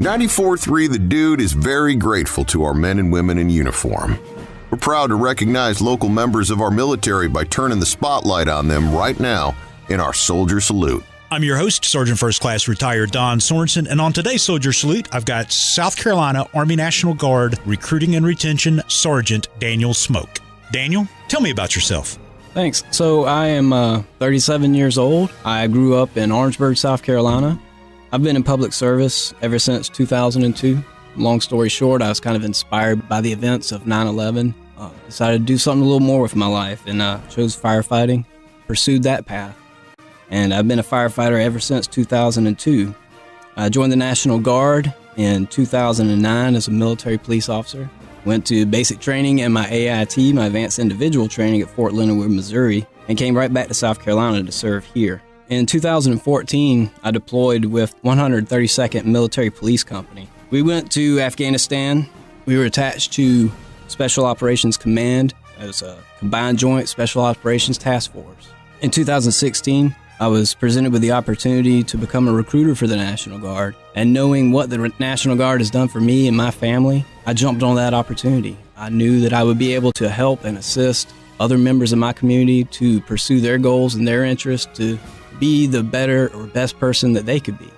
94.3 The Dude is very grateful to our men and women in uniform. We're proud to recognize local members of our military by turning the spotlight on them right now in our Soldier Salute. I'm your host, Sergeant First Class Retired Don Sorensen, and on today's Soldier Salute, I've got South Carolina Army National Guard Recruiting and Retention Sergeant Daniel Smoak. Daniel, tell me about yourself. Thanks. So I am 37 years old. I grew up in Orangeburg, South Carolina. I've been in public service ever since 2002. Long story short, I was kind of inspired by the events of 9/11. Decided to do something a little more with my life, and chose firefighting, pursued that path. And I've been a firefighter ever since 2002. I joined the National Guard in 2009 as a military police officer. Went to basic training and my AIT, my advanced individual training at Fort Leonard Wood, Missouri, and came right back to South Carolina to serve here. In 2014, I deployed with 132nd Military Police Company. We went to Afghanistan. We were attached to Special Operations Command as a Combined Joint Special Operations Task Force. In 2016, I was presented with the opportunity to become a recruiter for the National Guard. And knowing what the National Guard has done for me and my family, I jumped on that opportunity. I knew that I would be able to help and assist other members of my community to pursue their goals and their interests, to be the better or best person that they could be.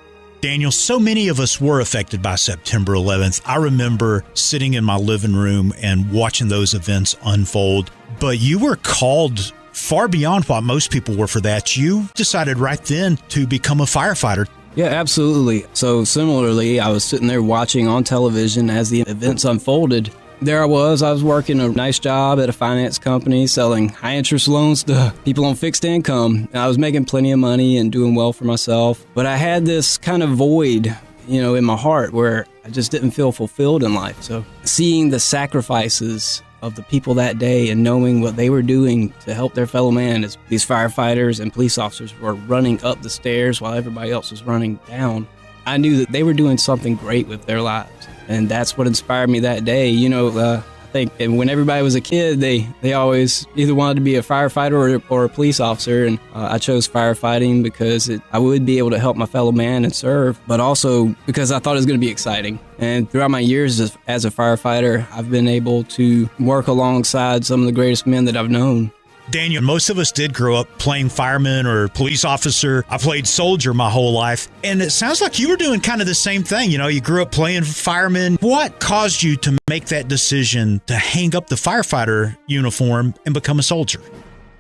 Daniel, so many of us were affected by September 11th. I remember sitting in my living room and watching those events unfold, but you were called far beyond what most people were for that. You decided right then to become a firefighter. Yeah, absolutely. So similarly, I was sitting there watching on television as the events unfolded. There I was working a nice job at a finance company selling high-interest loans to people on fixed income. I was making plenty of money and doing well for myself, but I had this kind of void, in my heart where I just didn't feel fulfilled in life. So seeing the sacrifices of the people that day and knowing what they were doing to help their fellow man as these firefighters and police officers were running up the stairs while everybody else was running down, I knew that they were doing something great with their lives. And that's what inspired me that day. I think when everybody was a kid, they always either wanted to be a firefighter or a police officer. And I chose firefighting because I would be able to help my fellow man and serve, but also because I thought it was going to be exciting. And throughout my years as a firefighter, I've been able to work alongside some of the greatest men that I've known. Daniel, most of us did grow up playing fireman or police officer. I played soldier my whole life. And it sounds like you were doing kind of the same thing. You grew up playing fireman. What caused you to make that decision to hang up the firefighter uniform and become a soldier?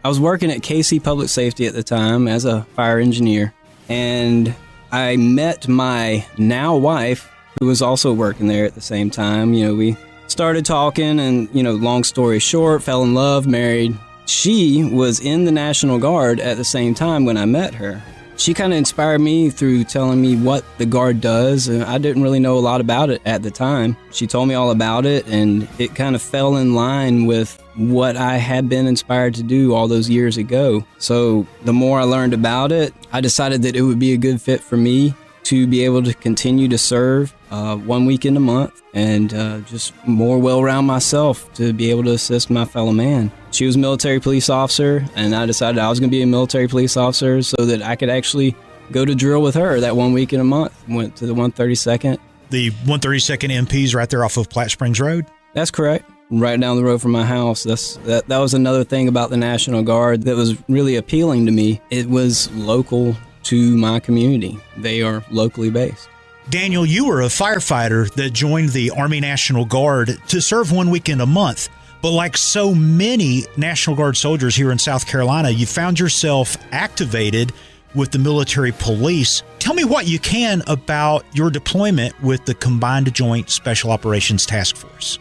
I was working at KC Public Safety at the time as a fire engineer. And I met my now wife, who was also working there at the same time. We started talking and, long story short, fell in love, married. She was in the National Guard at the same time when I met her. She kind of inspired me through telling me what the Guard does, and I didn't really know a lot about it at the time. She told me all about it, and it kind of fell in line with what I had been inspired to do all those years ago. So the more I learned about it, I decided that it would be a good fit for me to be able to continue to serve 1 weekend a month and just more well-round myself to be able to assist my fellow man. She was a military police officer, and I decided I was going to be a military police officer so that I could actually go to drill with her that 1 weekend a month. Went to the 132nd. The 132nd MP's right there off of Platte Springs Road? That's correct. Right down the road from my house. That was another thing about the National Guard that was really appealing to me. It was local to my community. They are locally based. Daniel, you were a firefighter that joined the Army National Guard to serve 1 weekend a month. But like so many National Guard soldiers here in South Carolina, you found yourself activated with the military police. Tell me what you can about your deployment with the Combined Joint Special Operations Task Force.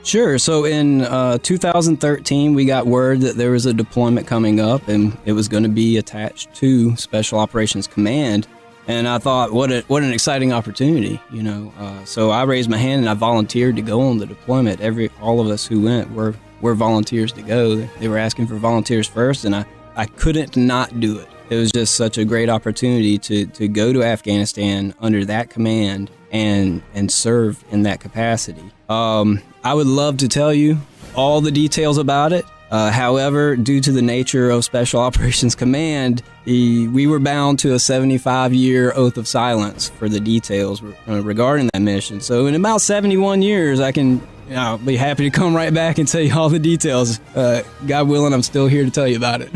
Sure. So in 2013, we got word that there was a deployment coming up, and it was going to be attached to Special Operations Command. And I thought, what an exciting opportunity, So I raised my hand and I volunteered to go on the deployment. All of us who went were volunteers to go. They were asking for volunteers first, and I couldn't not do it. It was just such a great opportunity to go to Afghanistan under that command and serve in that capacity. I would love to tell you all the details about it, However, due to the nature of Special Operations Command, we were bound to a 75-year oath of silence for the details regarding that mission. So in about 71 years, I'll be happy to come right back and tell you all the details. God willing, I'm still here to tell you about it.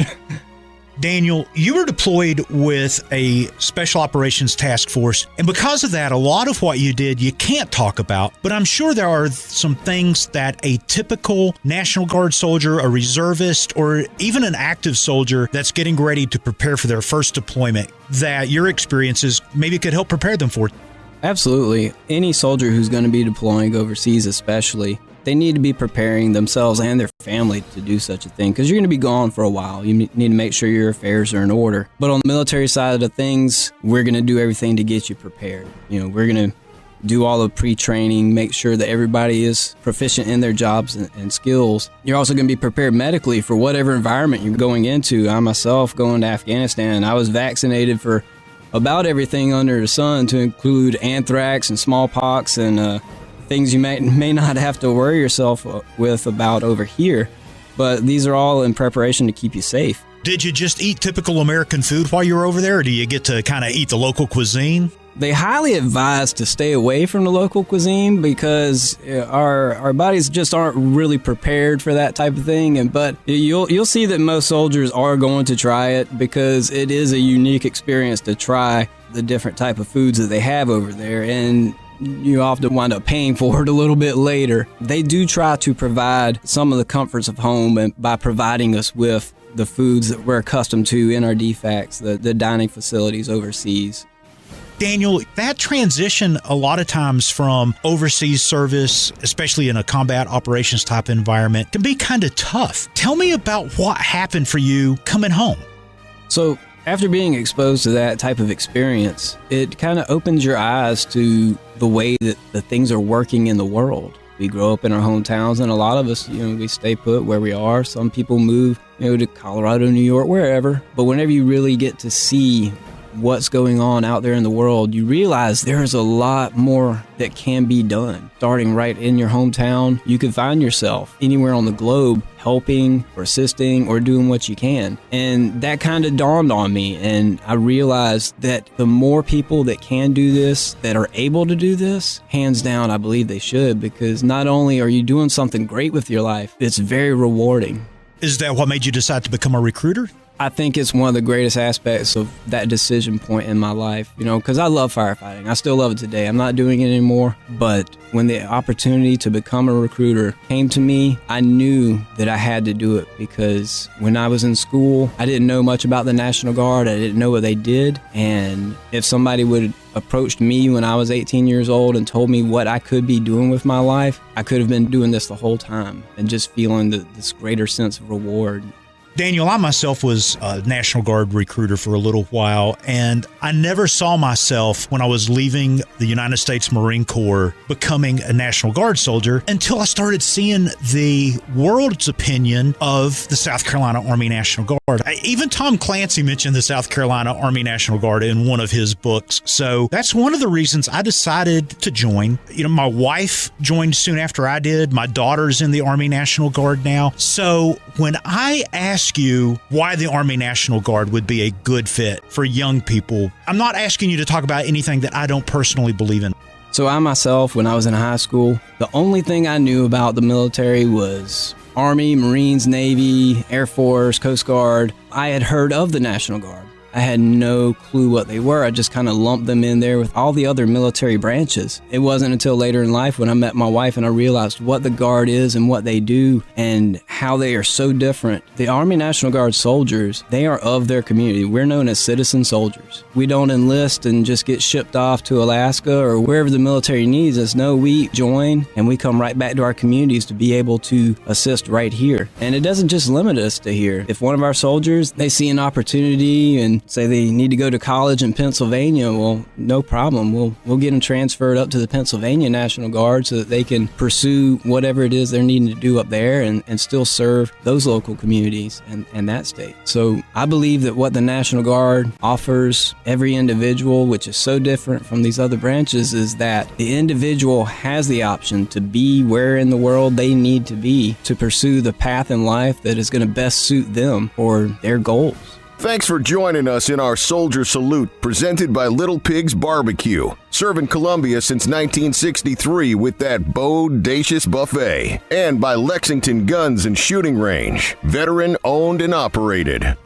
Daniel, you were deployed with a Special Operations Task Force, and because of that, a lot of what you did you can't talk about, but I'm sure there are some things that a typical National Guard soldier, a reservist, or even an active soldier that's getting ready to prepare for their first deployment, that your experiences maybe could help prepare them for. Absolutely. Any soldier who's going to be deploying overseas especially, they need to be preparing themselves and their family to do such a thing because you're going to be gone for a while. You need to make sure your affairs are in order. But on the military side of things, we're going to do everything to get you prepared. We're going to do all the pre-training, make sure that everybody is proficient in their jobs and skills. You're also going to be prepared medically for whatever environment you're going into. I myself, going to Afghanistan, I was vaccinated for about everything under the sun, to include anthrax and smallpox and things you may not have to worry yourself with about over here. But these are all in preparation to keep you safe. Did you just eat typical American food while you were over there, or do you get to kind of eat the local cuisine? They highly advise to stay away from the local cuisine because our bodies just aren't really prepared for that type of thing. But you'll see that most soldiers are going to try it because it is a unique experience to try the different type of foods that they have over there, and you often wind up paying for it a little bit later. They do try to provide some of the comforts of home and by providing us with the foods that we're accustomed to in our DFACs, the dining facilities overseas. Daniel, that transition a lot of times from overseas service, especially in a combat operations type environment, can be kind of tough. Tell me about what happened for you coming home. So after being exposed to that type of experience, it kind of opens your eyes to the way that the things are working in the world. We grow up in our hometowns, and a lot of us, we stay put where we are. Some people move, to Colorado, New York, wherever. But whenever you really get to see what's going on out there in the world, you realize there's a lot more that can be done. Starting right in your hometown, you can find yourself anywhere on the globe helping or assisting or doing what you can. And that kind of dawned on me, and I realized that the more people that can do this, that are able to do this, hands down, I believe they should, because not only are you doing something great with your life, it's very rewarding. Is that what made you decide to become a recruiter? I think it's one of the greatest aspects of that decision point in my life, because I love firefighting. I still love it today. I'm not doing it anymore. But when the opportunity to become a recruiter came to me, I knew that I had to do it because when I was in school, I didn't know much about the National Guard. I didn't know what they did. And if somebody would have approached me when I was 18 years old and told me what I could be doing with my life, I could have been doing this the whole time and just feeling this greater sense of reward. Daniel, I myself was a National Guard recruiter for a little while, and I never saw myself when I was leaving the United States Marine Corps becoming a National Guard soldier until I started seeing the world's opinion of the South Carolina Army National Guard. Even Tom Clancy mentioned the South Carolina Army National Guard in one of his books. So that's one of the reasons I decided to join. My wife joined soon after I did. My daughter's in the Army National Guard now. So when I ask you why the Army National Guard would be a good fit for young people, I'm not asking you to talk about anything that I don't personally believe in. So I myself, when I was in high school, the only thing I knew about the military was Army, Marines, Navy, Air Force, Coast Guard. I had heard of the National Guard. I had no clue what they were. I just kind of lumped them in there with all the other military branches. It wasn't until later in life when I met my wife and I realized what the Guard is and what they do and how they are so different. The Army National Guard soldiers, they are of their community. We're known as citizen soldiers. We don't enlist and just get shipped off to Alaska or wherever the military needs us. No, we join and we come right back to our communities to be able to assist right here. And it doesn't just limit us to here. If one of our soldiers, they see an opportunity and and say they need to go to college in Pennsylvania, well, no problem. We'll get them transferred up to the Pennsylvania National Guard so that they can pursue whatever it is they're needing to do up there and still serve those local communities and that state. So I believe that what the National Guard offers every individual, which is so different from these other branches, is that the individual has the option to be where in the world they need to be to pursue the path in life that is going to best suit them or their goals. Thanks for joining us in our Soldier Salute, presented by Little Pigs Barbecue, serving Columbia since 1963 with that bodacious buffet, and by Lexington Guns and Shooting Range, veteran owned and operated.